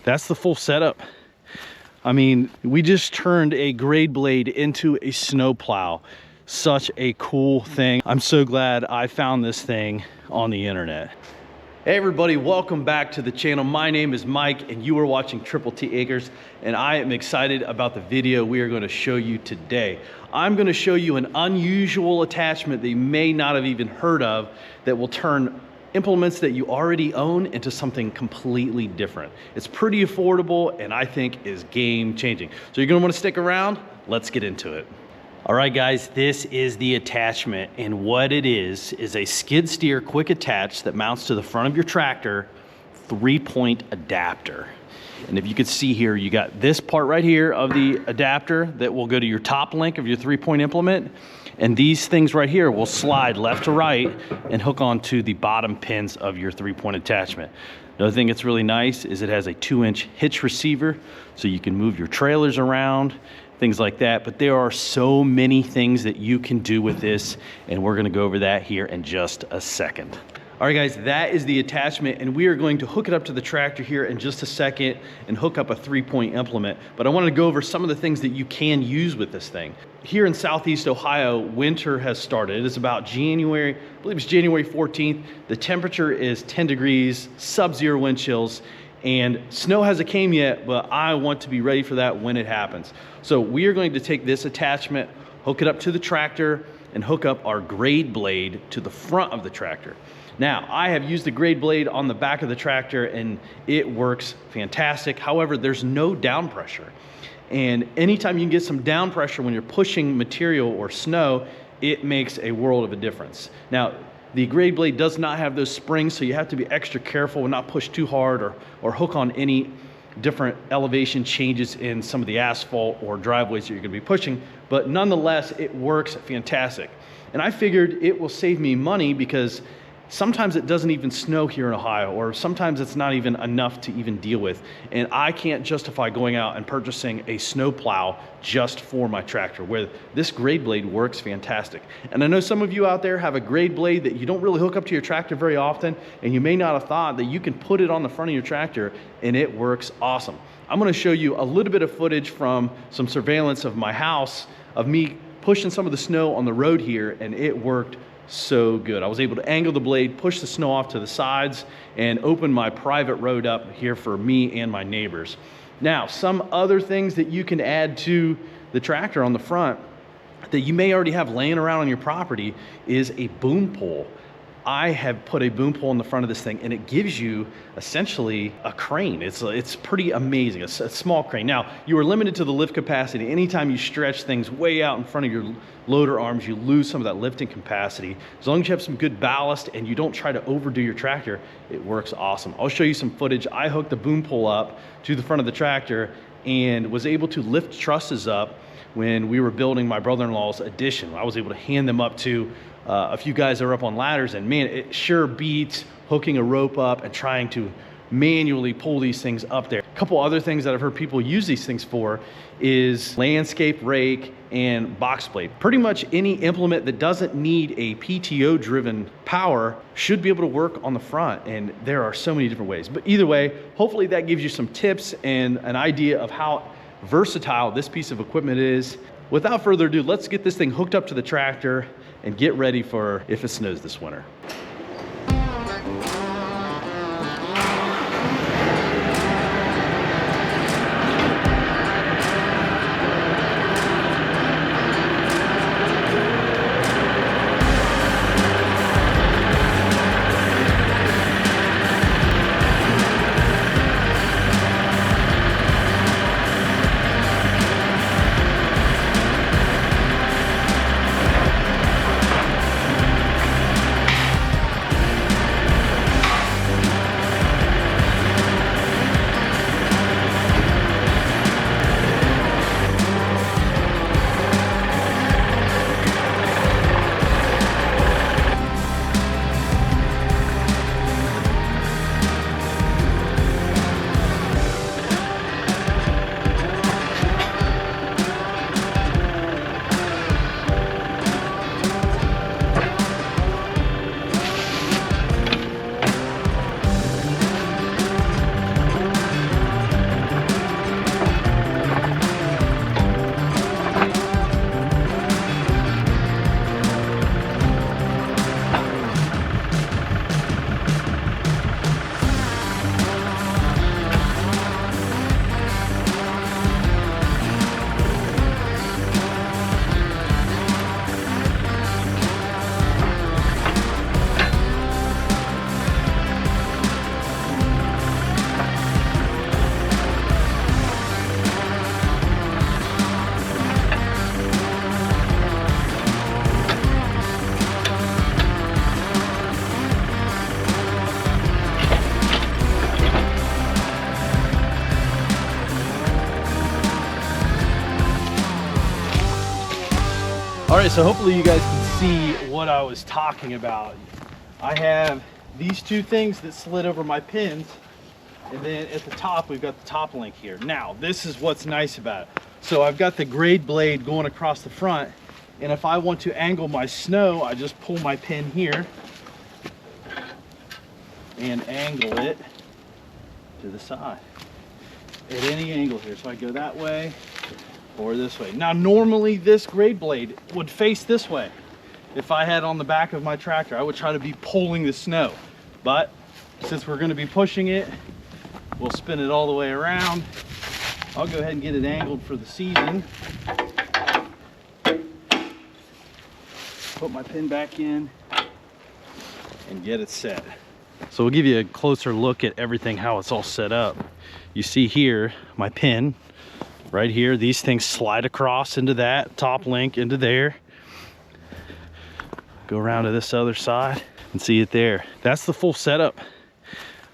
that's the full setup. I mean, we just turned a grade blade into a snow plow. Such a cool thing. I'm so glad I found this thing on the internet. Hey everybody, welcome back to the channel. My name is Mike and you are watching Triple T Acres, and I am excited about the video we are going to show you today. I'm going to show you an unusual attachment that you may not have even heard of that will turn implements that you already own into something completely different. It's pretty affordable and I think is game changing. So you're going to want to stick around. Let's get into it. All right guys, this is the attachment, and what it is a skid steer quick attach that mounts to the front of your tractor, 3-point adapter. And if you could see here, you got this part right here of the adapter that will go to your top link of your 3-point implement, and these things right here will slide left to right and hook onto the bottom pins of your 3-point attachment. Another thing that's really nice is it has a 2-inch hitch receiver, so you can move your trailers around, things like that. But there are so many things that you can do with this, and we're gonna go over that here in just a second. All right guys, that is the attachment, and we are going to hook it up to the tractor here in just a second and hook up a 3-point implement. But I wanted to go over some of the things that you can use with this thing. Here in Southeast Ohio, winter has started. It is about January, I believe it's January 14th. The temperature is 10 degrees, sub-zero wind chills, and snow hasn't came yet, but I want to be ready for that when it happens. So we are going to take this attachment, hook it up to the tractor, and hook up our grade blade to the front of the tractor. Now, I have used the grade blade on the back of the tractor and it works fantastic. However, there's no down pressure. And anytime you can get some down pressure when you're pushing material or snow, it makes a world of a difference. Now, the grade blade does not have those springs, so you have to be extra careful and not push too hard or hook on any different elevation changes in some of the asphalt or driveways that you're gonna be pushing, but nonetheless, it works fantastic. And I figured it will save me money because sometimes it doesn't even snow here in Ohio, or sometimes it's not even enough to even deal with. And I can't justify going out and purchasing a snow plow just for my tractor, where this grade blade works fantastic. And I know some of you out there have a grade blade that you don't really hook up to your tractor very often, and you may not have thought that you can put it on the front of your tractor and it works awesome. I'm gonna show you a little bit of footage from some surveillance of my house, of me pushing some of the snow on the road here, and it worked so good. I was able to angle the blade, push the snow off to the sides, and open my private road up here for me and my neighbors. Now, some other things that you can add to the tractor on the front that you may already have laying around on your property is a boom pole. I have put a boom pole in the front of this thing, and it gives you essentially a crane. It's pretty amazing, a small crane. Now, you are limited to the lift capacity. Anytime you stretch things way out in front of your loader arms, you lose some of that lifting capacity. As long as you have some good ballast and you don't try to overdo your tractor, it works awesome. I'll show you some footage. I hooked the boom pole up to the front of the tractor and was able to lift trusses up when we were building my brother-in-law's addition. I was able to hand them up to a few guys that are up on ladders, and man, it sure beats hooking a rope up and trying to manually pull these things up there. A couple other things that I've heard people use these things for is landscape rake and box blade. Pretty much any implement that doesn't need a PTO driven power should be able to work on the front, and there are so many different ways. But either way, hopefully that gives you some tips and an idea of how versatile this piece of equipment is. Without further ado, let's get this thing hooked up to the tractor and get ready for if it snows this winter. All right, so hopefully you guys can see what I was talking about. I have these two things that slid over my pins, and then at the top we've got the top link here. Now this is what's nice about it. So I've got the grade blade going across the front, and if I want to angle my snow, I just pull my pin here and angle it to the side at any angle here. So I go that way or this way. Now normally this grade blade would face this way. If I had on the back of my tractor, I would try to be pulling the snow, but since we're going to be pushing it, we'll spin it all the way around. I'll go ahead and get it angled for the season. Put my pin back in and get it set. So we'll give you a closer look at everything, how it's all set up. You see here, my pin right here, these things slide across into that top link into there. Go around to this other side and see it there. That's the full setup.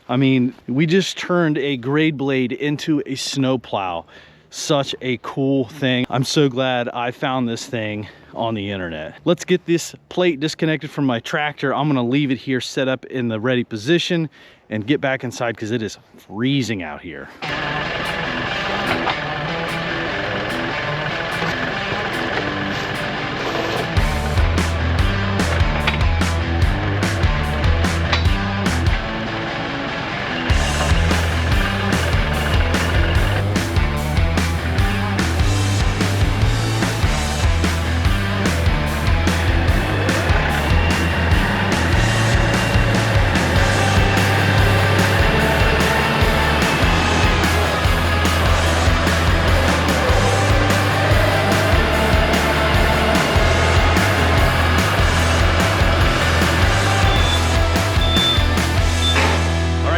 I mean, we just turned a grade blade into a snow plow. Such a cool thing. I'm so glad I found this thing on the internet. Let's get this plate disconnected from my tractor. I'm gonna leave it here set up in the ready position and get back inside because it is freezing out here.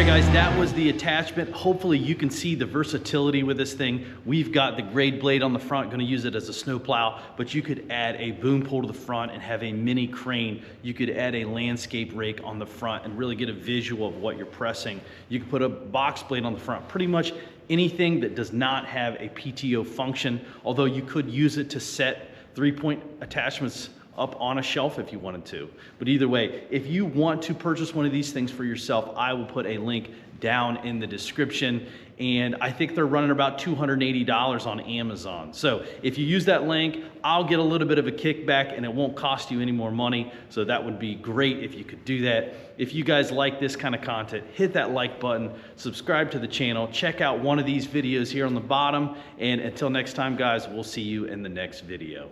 Guys, that was the attachment. Hopefully you can see the versatility with this thing. We've got the grade blade on the front, gonna use it as a snow plow, but you could add a boom pole to the front and have a mini crane. You could add a landscape rake on the front and really get a visual of what you're pressing. You could put a box blade on the front. Pretty much anything that does not have a PTO function, although you could use it to set 3-point attachments up on a shelf if you wanted to. But either way, if you want to purchase one of these things for yourself, I will put a link down in the description. And I think they're running about $280 on Amazon. So if you use that link, I'll get a little bit of a kickback and it won't cost you any more money. So that would be great if you could do that. If you guys like this kind of content, hit that like button, subscribe to the channel, check out one of these videos here on the bottom. And until next time, guys, we'll see you in the next video.